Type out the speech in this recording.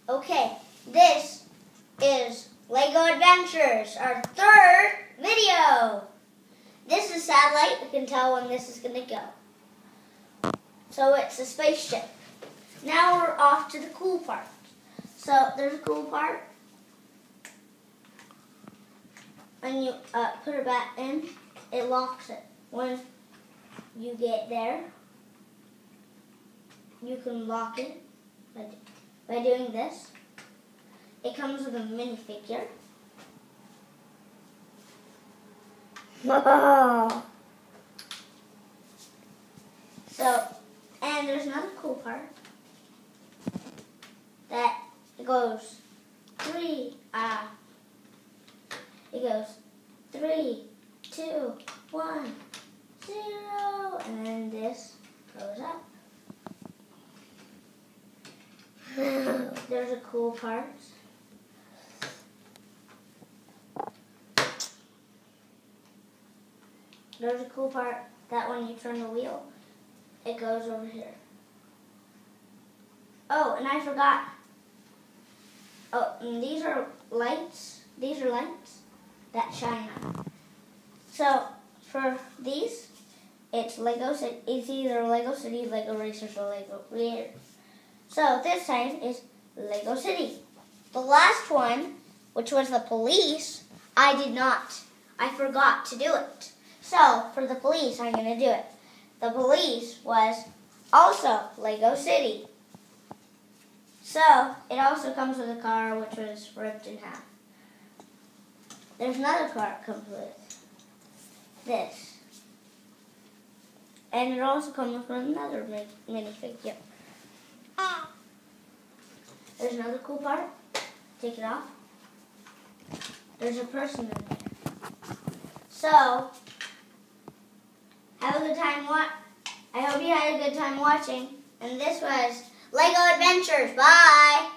Okay, this is LEGO Adventures, our third video. This is satellite. We can tell when this is going to go. So it's a spaceship. Now we're off to the cool part. So there's a cool part. When you put it back in, it locks it. When you get there, you can lock it by doing this. It comes with a minifigure. And there's another cool part that it goes 3, 2, 1, 0, and then this goes up. There's a cool part. There's a cool part that when you turn the wheel, it goes over here. Oh, and I forgot. Oh, and these are lights. These are lights that shine on. So for these, it's Lego City. It's either Lego City, Lego Racers, or Lego Creators. So this time is Lego City. The last one, which was the police, I forgot to do it. So for the police, I'm going to do it. The police was also Lego City. So it also comes with a car which was ripped in half. There's another car that comes with this. And it also comes with another minifigure. There's another cool part. Take it off. There's a person in there. So, have a good time. I hope you had a good time watching. And this was LEGO Adventures. Bye!